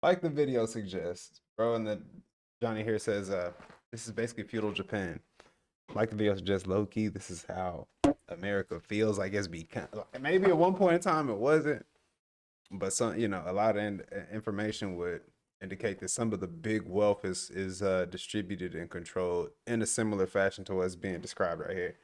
Like the video suggests, bro, and then Johnny here says, this is basically feudal Japan. Like the video suggests, low key, this is how America feels like it's become. Maybe at one point in time it wasn't, but some, a lot of information would indicate that some of the big wealth is distributed and controlled in a similar fashion to what's being described right here.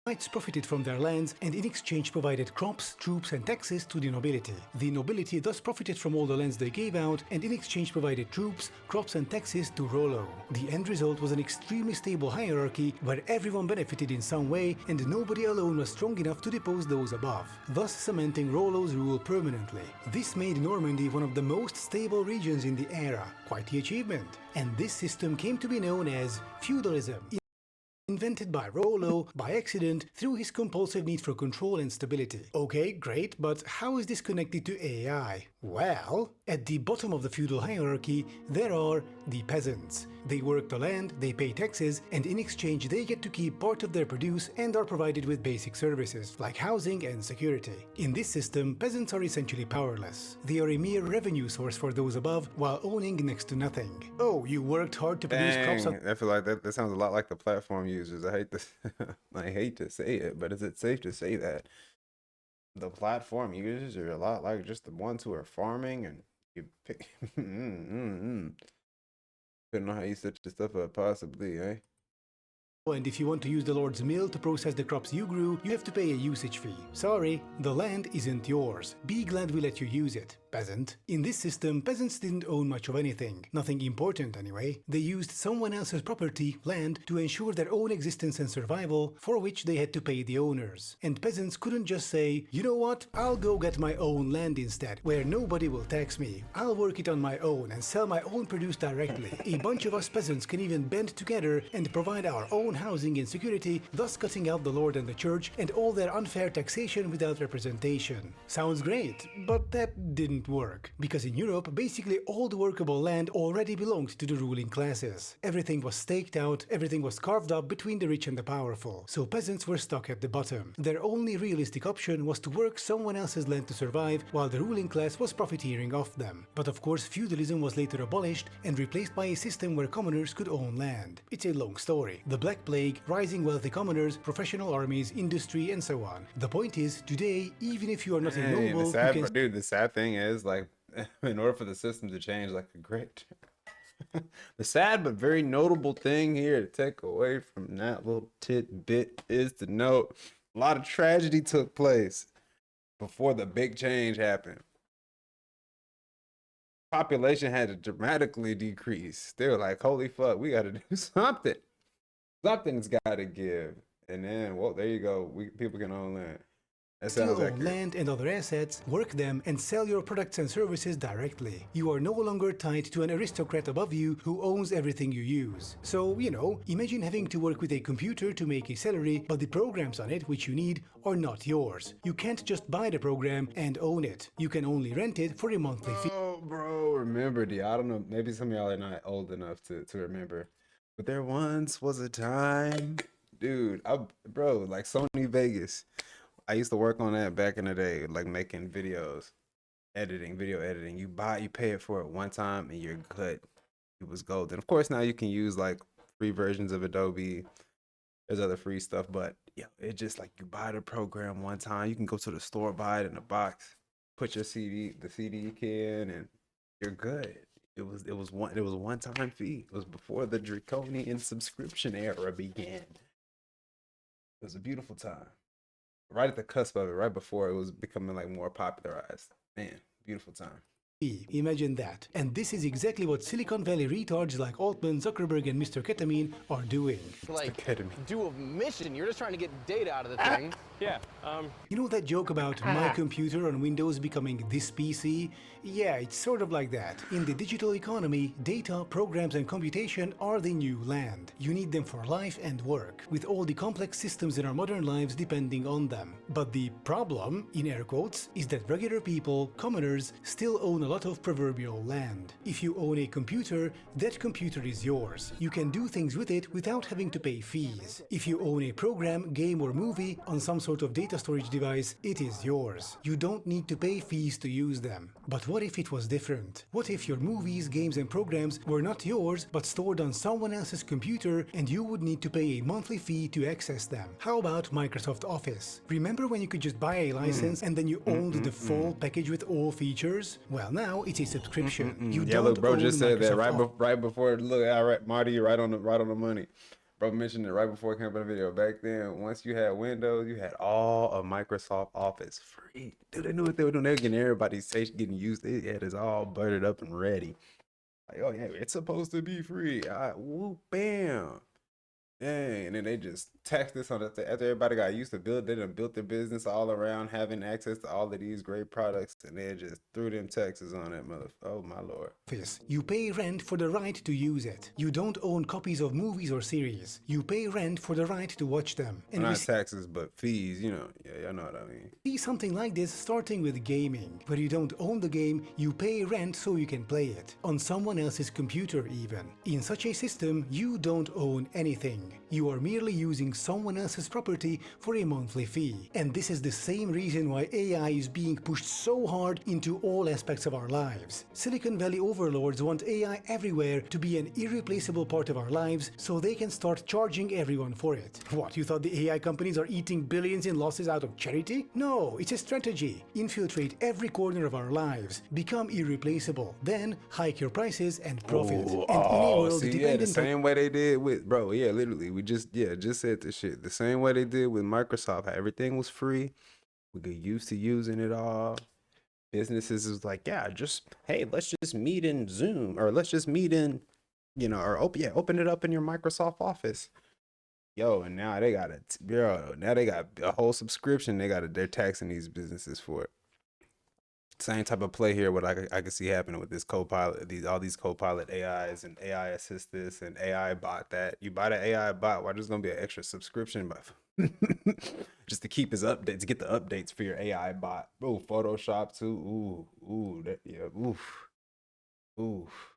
Knights profited from their lands and in exchange provided crops, troops and taxes to the nobility. The nobility thus profited from all the lands they gave out and in exchange provided troops, crops and taxes to Rollo. The end result was an extremely stable hierarchy where everyone benefited in some way and nobody alone was strong enough to depose those above, thus cementing Rollo's rule permanently. This made Normandy one of the most stable regions in the era, quite the achievement. And this system came to be known as feudalism. Invented by Rollo by accident through his compulsive need for control and stability. Okay, great, but how is this connected to AI? Well, at the bottom of the feudal hierarchy, there are the peasants. They work the land, they pay taxes, and in exchange they get to keep part of their produce and are provided with basic services, like housing and security. In this system, peasants are essentially powerless. They are a mere revenue source for those above, while owning next to nothing. Oh, you worked hard to produce crops. I feel like that sounds a lot like the platform users. I hate this. I hate to say it, but is it safe to say that the platform users are a lot like just the ones who are farming and you pick? Don't know how you set this stuff up, possibly, eh? And if you want to use the Lord's mill to process the crops you grew, you have to pay a usage fee. Sorry, the land isn't yours. Be glad we let you use it, peasant. In this system, peasants didn't own much of anything. Nothing important, anyway. They used someone else's property, land, to ensure their own existence and survival, for which they had to pay the owners. And peasants couldn't just say, you know what, I'll go get my own land instead, where nobody will tax me. I'll work it on my own and sell my own produce directly. A bunch of us peasants can even band together and provide our own housing and security, thus cutting out the Lord and the Church and all their unfair taxation without representation. Sounds great, but that didn't work, because in Europe, basically all the workable land already belonged to the ruling classes. Everything was staked out, everything was carved up between the rich and the powerful, so peasants were stuck at the bottom. Their only realistic option was to work someone else's land to survive, while the ruling class was profiteering off them. But of course, feudalism was later abolished and replaced by a system where commoners could own land. It's a long story. The Black Plague, rising wealthy commoners, professional armies, industry, and so on. The point is, today, even if you are not a noble, the sad thing is, like, in order for the system to change, like, the sad but very notable thing here to take away from that little tidbit is to note a lot of tragedy took place before the big change happened. Population had to dramatically decrease. They were like, holy fuck, we got to do something. Something's got to give. And then, well, there you go. People can own land. Still own land and other assets, work them, and sell your products and services directly. You are no longer tied to an aristocrat above you who owns everything you use. So, imagine having to work with a computer to make a salary, but the programs on it which you need are not yours. You can't just buy the program and own it. You can only rent it for a monthly fee. Oh, bro, remember, I don't know, maybe some of y'all are not old enough to remember, but there once was a time, dude, bro, like Sony Vegas. I used to work on that back in the day, like making videos, video editing. You pay it for it one time and you're good. It was golden. Of course, now you can use like free versions of Adobe. There's other free stuff, but it's just like you buy the program one time. You can go to the store, buy it in a box, put your the CD in, and you're good. It was one time fee. It was before the draconian subscription era began. It was a beautiful time. Right at the cusp of it, right before it was becoming like more popularized. Man, beautiful time. Imagine that. And this is exactly what Silicon Valley retards like Altman, Zuckerberg, and Mr. Ketamine are doing. Like, do a mission. You're just trying to get data out of the thing. Yeah. You know that joke about my computer on Windows becoming this PC? Yeah, it's sort of like that. In the digital economy, data, programs, and computation are the new land. You need them for life and work, with all the complex systems in our modern lives depending on them. But the problem, in air quotes, is that regular people, commoners, still own a lot of proverbial land. If you own a computer, that computer is yours. You can do things with it without having to pay fees. If you own a program, game, or movie on some sort sort of data storage device, it is yours. You don't need to pay fees to use them. But what if it was different? What if your movies, games and programs were not yours but stored on someone else's computer and you would need to pay a monthly fee to access them? How about Microsoft Office? Remember when you could just buy a license and then you owned the full package with all features? Well, now it's a subscription. You Yeah, don't look, bro own just said that Microsoft right before. Look, all right, Marty, you're right on the money. Bro mentioned it right before it came up in the video. Back then, once you had Windows, you had all of Microsoft Office free. Dude, they knew what they were doing. They were getting everybody's station getting used. They had it all buttered up and ready. Like, oh yeah, it's supposed to be free. Whoop, bam. Dang, and then they just taxed this on it. After everybody got used to build, they done built their business all around having access to all of these great products, and they just threw them taxes on that motherfucker. Oh my lord. Office. You pay rent for the right to use it. You don't own copies of movies or series. You pay rent for the right to watch them. And Not taxes, but fees, you know. Yeah, y'all know what I mean. see something like this starting with gaming, where you don't own the game, you pay rent so you can play it. On someone else's computer even. In such a system, you don't own anything. You are merely using someone else's property for a monthly fee. And this is the same reason why AI is being pushed so hard into all aspects of our lives. Silicon Valley overlords want AI everywhere to be an irreplaceable part of our lives so they can start charging everyone for it. What, you thought the AI companies are eating billions in losses out of charity? No, it's a strategy. Infiltrate every corner of our lives, become irreplaceable, then hike your prices and profit. Ooh, And in a world see, yeah, the dependent on same way they did with, bro, yeah, literally, we just said this shit. The same way they did with Microsoft, how everything was free. We get used to using it all. Businesses is like, yeah, hey, let's just meet in Zoom, or let's just meet in, or open it up in your Microsoft Office. Yo, and now they got now they got a whole subscription. They're taxing these businesses for it. Same type of play here. What I could see happening with this Copilot, all these Copilot AIs and AI assist this and AI bot that. You buy the AI bot, why there's gonna be an extra subscription, but just to keep his updates, get the updates for your AI bot. Oh, Photoshop too. Oof.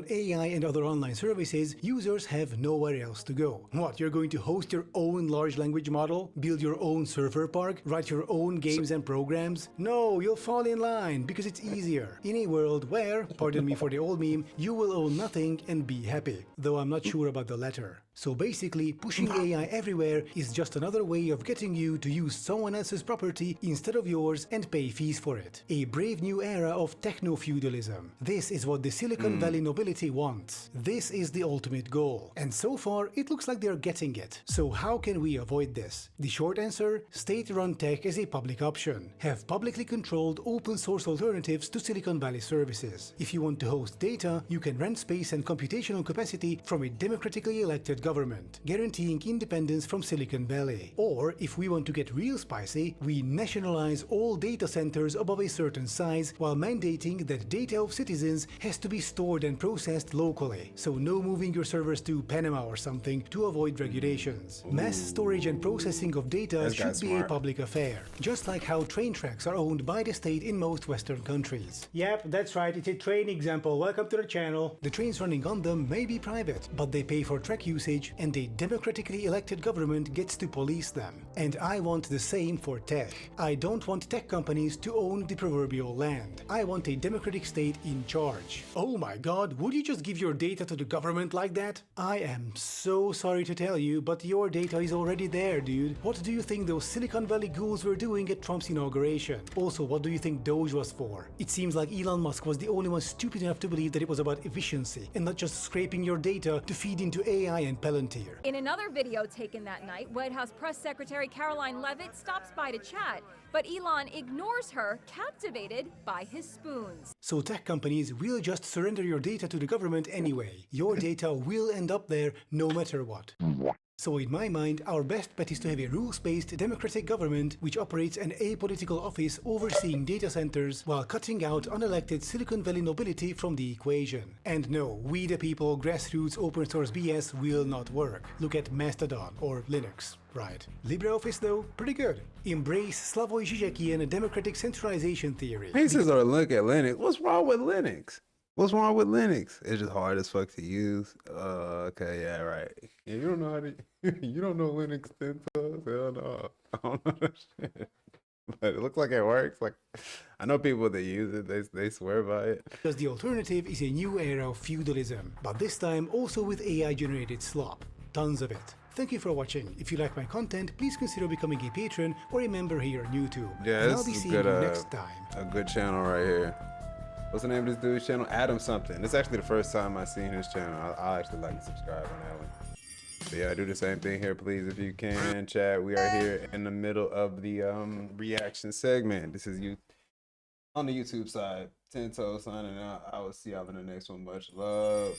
AI and other online services, users have nowhere else to go. What, you're going to host your own large language model? Build your own server park? Write your own games and programs? No, you'll fall in line because it's easier. In a world where, pardon me for the old meme, you will own nothing and be happy. Though I'm not sure about the latter. So basically, pushing AI everywhere is just another way of getting you to use someone else's property instead of yours and pay fees for it. A brave new era of techno-feudalism. This is what the Silicon Valley nobility wants. This is the ultimate goal. And so far, it looks like they're getting it. So how can we avoid this? The short answer, state-run tech is a public option. Have publicly controlled open source alternatives to Silicon Valley services. If you want to host data, you can rent space and computational capacity from a democratically elected government, guaranteeing independence from Silicon Valley. Or, if we want to get real spicy, we nationalize all data centers above a certain size while mandating that data of citizens has to be stored and processed locally. So no moving your servers to Panama or something to avoid regulations. Mass storage and processing of data should be a public affair, just like how train tracks are owned by the state in most Western countries. Yep, that's right, it's a train example. Welcome to the channel. The trains running on them may be private, but they pay for track usage and a democratically elected government gets to police them. And I want the same for tech. I don't want tech companies to own the proverbial land. I want a democratic state in charge. Oh my god, would you just give your data to the government like that? I am so sorry to tell you, but your data is already there, dude. What do you think those Silicon Valley ghouls were doing at Trump's inauguration? Also, what do you think Doge was for? It seems like Elon Musk was the only one stupid enough to believe that it was about efficiency and not just scraping your data to feed into AI and Palantir. In another video taken that night, White House Press Secretary Caroline Leavitt stops by to chat, but Elon ignores her, captivated by his spoons. So tech companies will just surrender your data to the government anyway. Your data will end up there no matter what. So in my mind, our best bet is to have a rules-based democratic government which operates an apolitical office overseeing data centers while cutting out unelected Silicon Valley nobility from the equation. And no, we the people, grassroots open source BS will not work. Look at Mastodon or Linux. Right. LibreOffice though, pretty good. Embrace Slavoj Žižekian democratic centralization theory. He says, or look at Linux. What's wrong with Linux? What's wrong with Linux? It's just hard as fuck to use. Okay, yeah, right. Yeah, you don't know how to. You don't know Linux 10 toes? Hell no. I don't know that shit. But it looks like it works. Like, I know people that use it. They swear by it. Because the alternative is a new era of feudalism, but this time also with AI-generated slop. Tons of it. Thank you for watching. If you like my content, please consider becoming a patron or a member here on YouTube. Yeah, And I'll this be is seeing good. you next time. A good channel right here. What's the name of this dude's channel? Adam something. This is actually the first time I've seen his channel. I'll actually like to subscribe on that one. But yeah, do the same thing here, please, if you can. Chat, we are here in the middle of the reaction segment. This is you on the YouTube side. 10 toes signing out. I will see y'all in the next one. Much love.